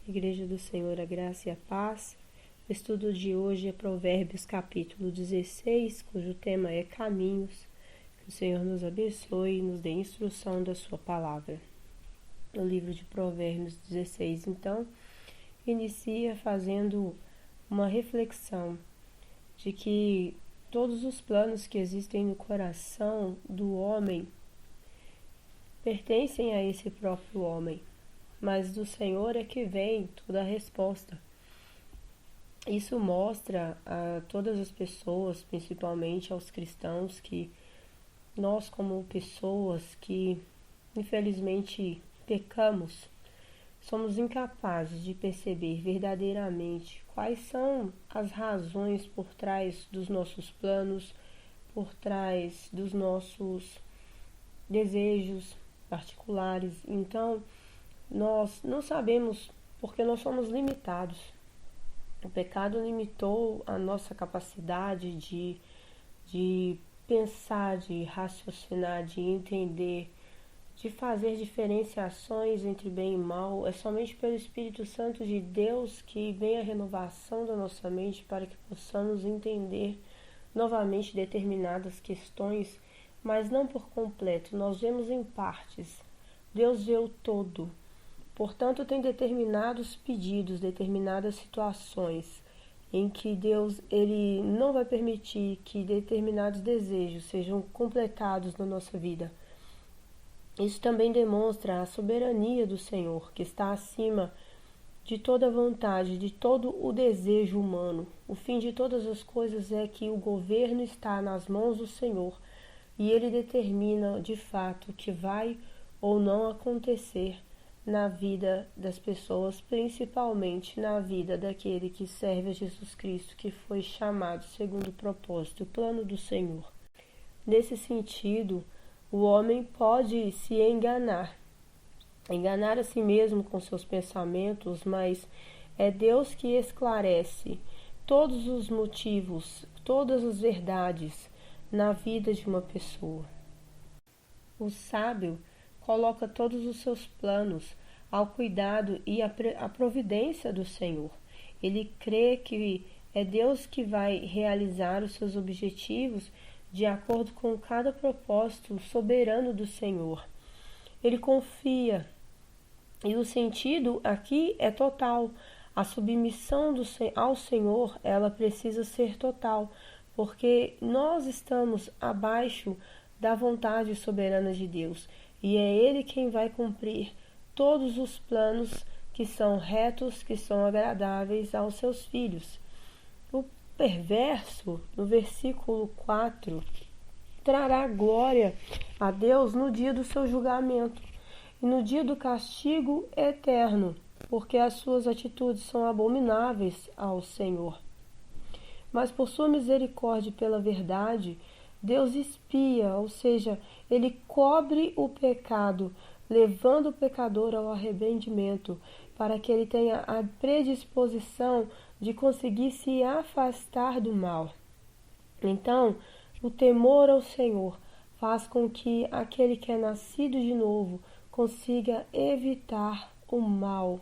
Igreja do Senhor, a graça e a paz. O estudo de hoje é Provérbios capítulo 16, cujo tema é caminhos. Que o Senhor nos abençoe e nos dê instrução da sua palavra. O livro de Provérbios 16, então, inicia fazendo uma reflexão de que todos os planos que existem no coração do homem pertencem a esse próprio homem, mas do Senhor é que vem toda a resposta. Isso mostra a todas as pessoas, principalmente aos cristãos, que nós, como pessoas que infelizmente pecamos, somos incapazes de perceber verdadeiramente quais são as razões por trás dos nossos planos, por trás dos nossos desejos particulares. Então, nós não sabemos porque nós somos limitados. O pecado limitou a nossa capacidade de pensar, de raciocinar, de entender, de fazer diferenciações entre bem e mal. É somente pelo Espírito Santo de Deus que vem a renovação da nossa mente para que possamos entender novamente determinadas questões, mas não por completo. Nós vemos em partes. Deus vê o todo. Portanto, tem determinados pedidos, determinadas situações em que Deus ele não vai permitir que determinados desejos sejam completados na nossa vida. Isso também demonstra a soberania do Senhor, que está acima de toda vontade, de todo o desejo humano. O fim de todas as coisas é que o governo está nas mãos do Senhor e Ele determina de fato o que vai ou não acontecer na vida das pessoas, principalmente na vida daquele que serve a Jesus Cristo, que foi chamado segundo o propósito, o plano do Senhor. Nesse sentido, o homem pode se enganar a si mesmo com seus pensamentos, mas é Deus que esclarece todos os motivos, todas as verdades na vida de uma pessoa. O sábio coloca todos os seus planos ao cuidado e à providência do Senhor. Ele crê que é Deus que vai realizar os seus objetivos de acordo com cada propósito soberano do Senhor. Ele confia, e o sentido aqui é total. A submissão ao Senhor, ela precisa ser total, porque nós estamos abaixo da vontade soberana de Deus, e é Ele quem vai cumprir todos os planos que são retos, que são agradáveis aos seus filhos. O perverso, no versículo 4, trará glória a Deus no dia do seu julgamento e no dia do castigo eterno, porque as suas atitudes são abomináveis ao Senhor. Mas por sua misericórdia e pela verdade, Deus expia, ou seja, Ele cobre o pecado, levando o pecador ao arrependimento, para que ele tenha a predisposição de conseguir se afastar do mal. Então, o temor ao Senhor faz com que aquele que é nascido de novo consiga evitar o mal.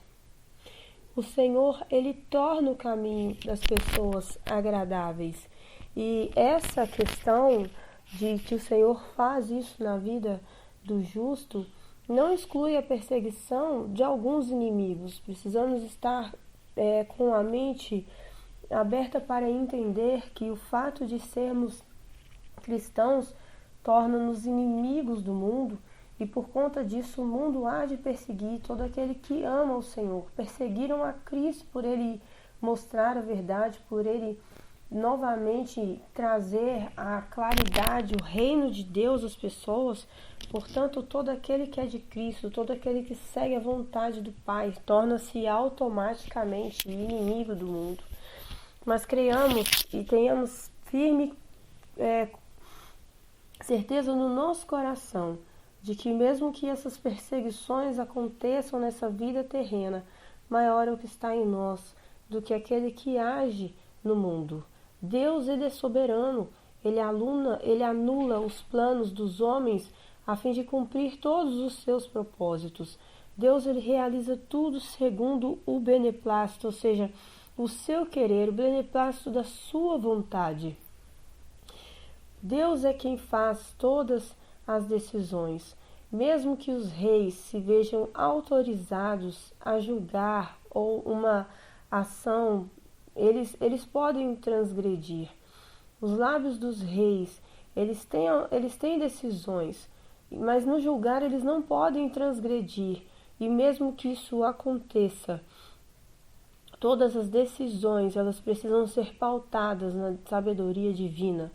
O Senhor, Ele torna o caminho das pessoas agradáveis. E essa questão de que o Senhor faz isso na vida do justo não exclui a perseguição de alguns inimigos. Precisamos estar com a mente aberta para entender que o fato de sermos cristãos torna-nos inimigos do mundo, e por conta disso o mundo há de perseguir todo aquele que ama o Senhor. Perseguiram a Cristo por Ele mostrar a verdade, por Ele novamente trazer a claridade, o reino de Deus às pessoas. Portanto, todo aquele que é de Cristo, todo aquele que segue a vontade do Pai, torna-se automaticamente inimigo do mundo. Mas creiamos e tenhamos firme certeza no nosso coração de que mesmo que essas perseguições aconteçam nessa vida terrena, maior é o que está em nós do que aquele que age no mundo. Deus, Ele é soberano, Ele anula os planos dos homens a fim de cumprir todos os seus propósitos. Deus ele realiza tudo segundo o beneplácito, ou seja, o seu querer, o beneplácito da sua vontade. Deus é quem faz todas as decisões, mesmo que os reis se vejam autorizados a julgar ou uma ação, eles podem transgredir. Os lábios dos reis, eles têm decisões, mas no julgar eles não podem transgredir. E mesmo que isso aconteça, todas as decisões elas precisam ser pautadas na sabedoria divina,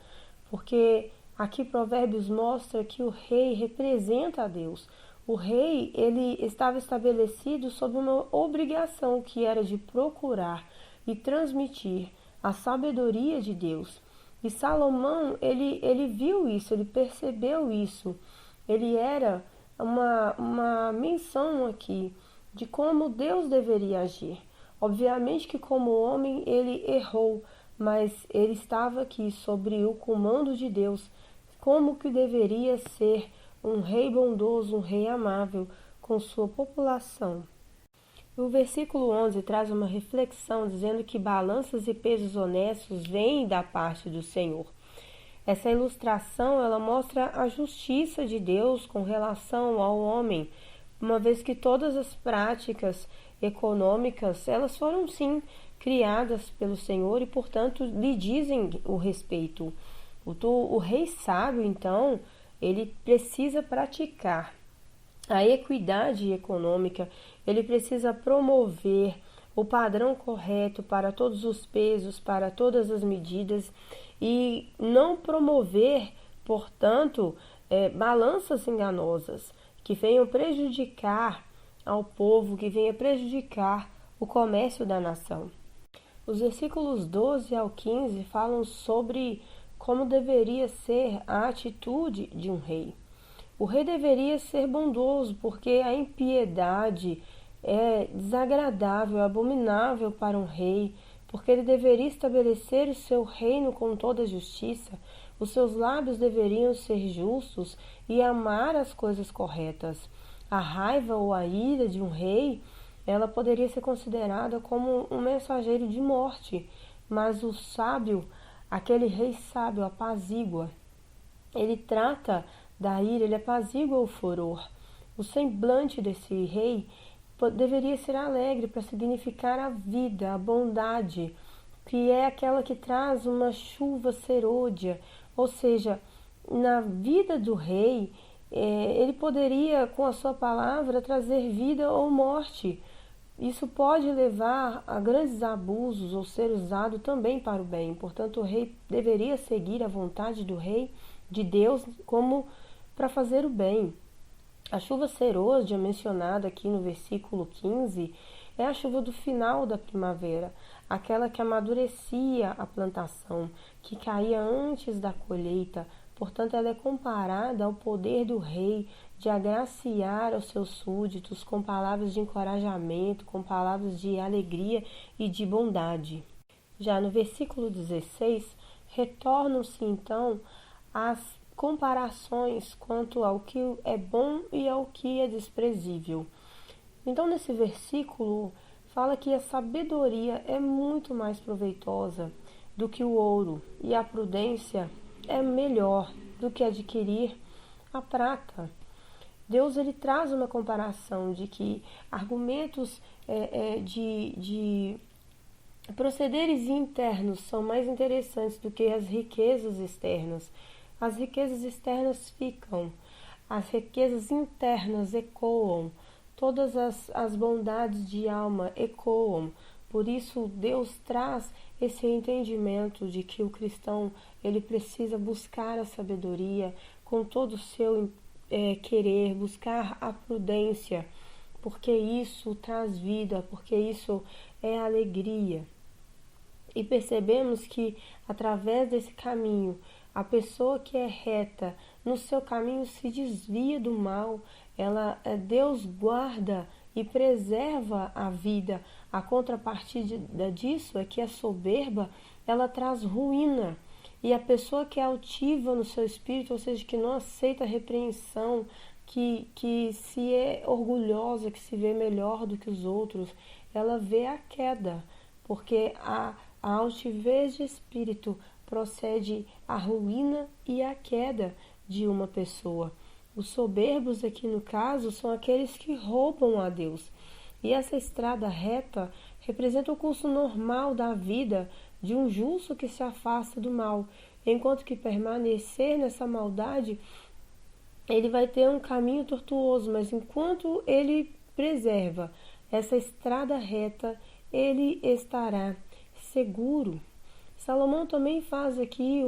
porque aqui Provérbios mostra que o rei representa a Deus. O rei ele estava estabelecido sob uma obrigação que era de procurar e transmitir a sabedoria de Deus. E Salomão ele viu isso, ele percebeu isso. Ele era uma menção aqui de como Deus deveria agir. Obviamente que como homem ele errou, mas ele estava aqui sobre o comando de Deus, como que deveria ser um rei bondoso, um rei amável com sua população. O versículo 11 traz uma reflexão dizendo que balanças e pesos honestos vêm da parte do Senhor. Essa ilustração ela mostra a justiça de Deus com relação ao homem, uma vez que todas as práticas econômicas elas foram sim criadas pelo Senhor e portanto lhe dizem o respeito. O rei sábio então ele precisa praticar a equidade econômica, ele precisa promover o padrão correto para todos os pesos, para todas as medidas e não promover, portanto, balanças enganosas que venham prejudicar ao povo, que venham prejudicar o comércio da nação. Os versículos 12 ao 15 falam sobre como deveria ser a atitude de um rei. O rei deveria ser bondoso, porque a impiedade é desagradável, é abominável para um rei, porque ele deveria estabelecer o seu reino com toda a justiça. Os seus lábios deveriam ser justos e amar as coisas corretas. A raiva ou a ira de um rei, ela poderia ser considerada como um mensageiro de morte, mas o sábio, aquele rei sábio, apazigua. Ele trata da ira, ele apazigua o furor. O semblante desse rei deveria ser alegre para significar a vida, a bondade, que é aquela que traz uma chuva serôdia, ou seja, na vida do rei, ele poderia, com a sua palavra, trazer vida ou morte. Isso pode levar a grandes abusos ou ser usado também para o bem. Portanto, o rei deveria seguir a vontade do rei, de Deus, como para fazer o bem. A chuva serôdia mencionada aqui no versículo 15 é a chuva do final da primavera, aquela que amadurecia a plantação, que caía antes da colheita. Portanto, ela é comparada ao poder do rei de agraciar os seus súditos com palavras de encorajamento, com palavras de alegria e de bondade. Já no versículo 16, retornam-se então as comparações quanto ao que é bom e ao que é desprezível. Então, nesse versículo, fala que a sabedoria é muito mais proveitosa do que o ouro e a prudência é melhor do que adquirir a prata. Deus ele traz uma comparação de que argumentos de procederes internos são mais interessantes do que as riquezas externas. As riquezas externas ficam, as riquezas internas ecoam, todas as bondades de alma ecoam. Por isso Deus traz esse entendimento de que o cristão ele precisa buscar a sabedoria com todo o seu querer, buscar a prudência, porque isso traz vida, porque isso é alegria. E percebemos que através desse caminho, a pessoa que é reta no seu caminho se desvia do mal, Deus guarda e preserva a vida. A contrapartida disso é que a soberba, ela traz ruína. E a pessoa que é altiva no seu espírito, ou seja, que não aceita a repreensão, que se é orgulhosa, que se vê melhor do que os outros, ela vê a queda, porque a altivez de espírito procede a ruína e a queda de uma pessoa. Os soberbos aqui no caso são aqueles que roubam a Deus. E essa estrada reta representa o curso normal da vida de um justo que se afasta do mal, enquanto que permanecer nessa maldade, ele vai ter um caminho tortuoso, mas enquanto ele preserva essa estrada reta, ele estará seguro. Salomão também faz aqui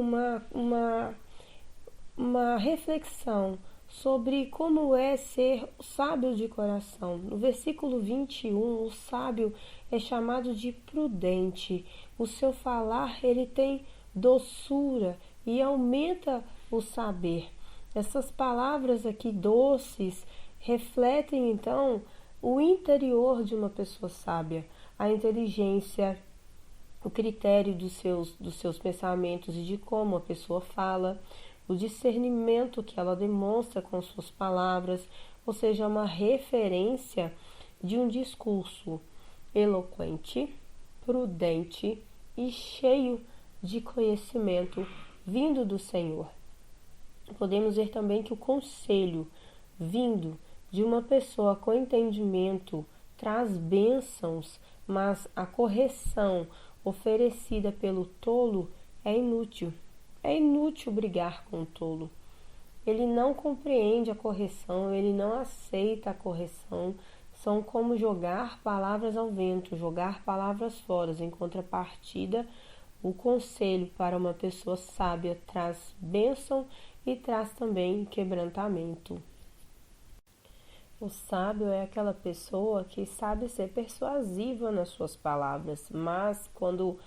uma reflexão sobre como é ser sábio de coração. No versículo 21, o sábio é chamado de prudente. O seu falar, ele tem doçura e aumenta o saber. Essas palavras aqui doces refletem então o interior de uma pessoa sábia, a inteligência, o critério dos seus pensamentos e de como a pessoa fala, o discernimento que ela demonstra com suas palavras, ou seja, uma referência de um discurso eloquente, prudente e cheio de conhecimento vindo do Senhor. Podemos ver também que o conselho vindo de uma pessoa com entendimento traz bênçãos, mas a correção oferecida pelo tolo é inútil. É inútil brigar com o tolo. Ele não compreende a correção, ele não aceita a correção. São como jogar palavras ao vento, jogar palavras fora. Em contrapartida, o conselho para uma pessoa sábia traz bênção e traz também quebrantamento. O sábio é aquela pessoa que sabe ser persuasiva nas suas palavras, mas quando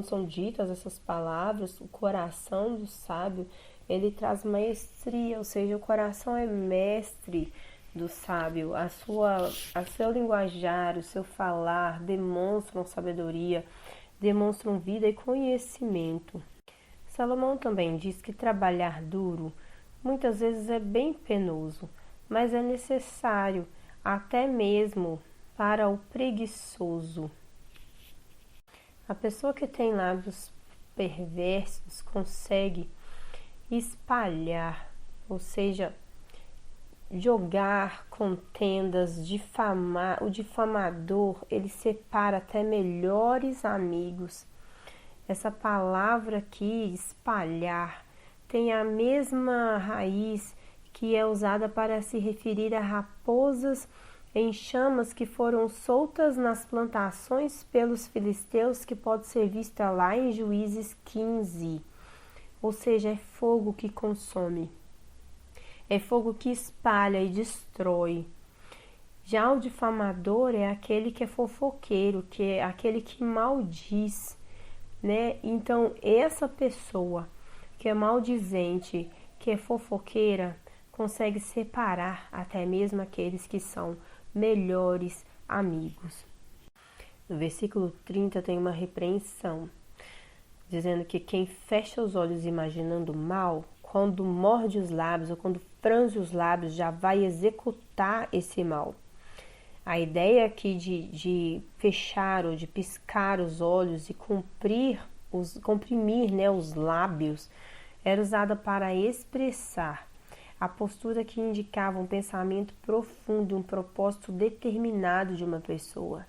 são ditas essas palavras, o coração do sábio, ele traz maestria, ou seja, o coração é mestre do sábio, seu linguajar, o seu falar demonstram sabedoria, demonstram vida e conhecimento. Salomão também diz que trabalhar duro muitas vezes é bem penoso, mas é necessário até mesmo para o preguiçoso. A pessoa que tem lábios perversos consegue espalhar, ou seja, jogar contendas, difamar. O difamador, ele separa até melhores amigos. Essa palavra aqui, espalhar, tem a mesma raiz que é usada para se referir a raposas em chamas que foram soltas nas plantações pelos filisteus, que pode ser vista lá em Juízes 15. Ou seja, é fogo que consome, é fogo que espalha e destrói. Já o difamador é aquele que é fofoqueiro, que é aquele que maldiz, né? Então, essa pessoa que é maldizente, que é fofoqueira, consegue separar até mesmo aqueles que são melhores amigos. No versículo 30 tem uma repreensão, dizendo que quem fecha os olhos imaginando mal, quando morde os lábios ou quando franze os lábios, já vai executar esse mal. A ideia aqui de fechar ou de piscar os olhos e comprimir, né, os lábios era usada para expressar a postura que indicava um pensamento profundo, um propósito determinado de uma pessoa.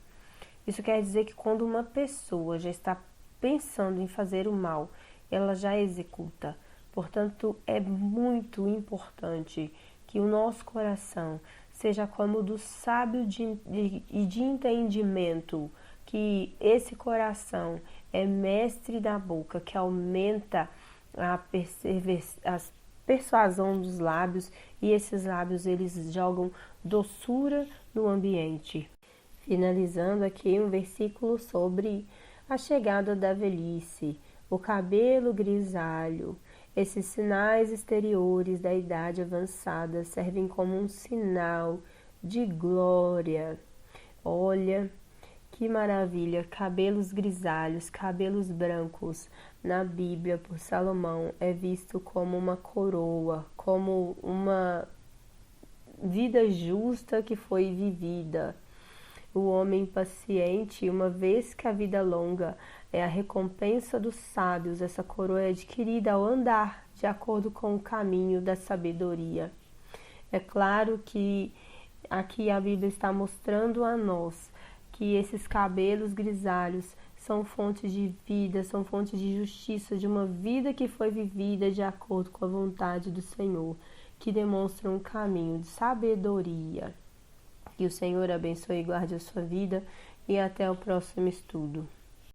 Isso quer dizer que quando uma pessoa já está pensando em fazer o mal, ela já executa. Portanto, é muito importante que o nosso coração seja como o do sábio e de entendimento, que esse coração é mestre da boca, que aumenta a persuasão dos lábios, e esses lábios eles jogam doçura no ambiente. Finalizando aqui um versículo sobre a chegada da velhice, o cabelo grisalho. Esses sinais exteriores da idade avançada servem como um sinal de glória. Olha Que maravilha! Cabelos grisalhos, cabelos brancos, na Bíblia, por Salomão, é visto como uma coroa, como uma vida justa que foi vivida. O homem paciente, uma vez que a vida longa é a recompensa dos sábios, essa coroa é adquirida ao andar de acordo com o caminho da sabedoria. É claro que aqui a Bíblia está mostrando a nós que esses cabelos grisalhos são fontes de vida, são fontes de justiça, de uma vida que foi vivida de acordo com a vontade do Senhor, que demonstra um caminho de sabedoria. Que o Senhor abençoe e guarde a sua vida e até o próximo estudo.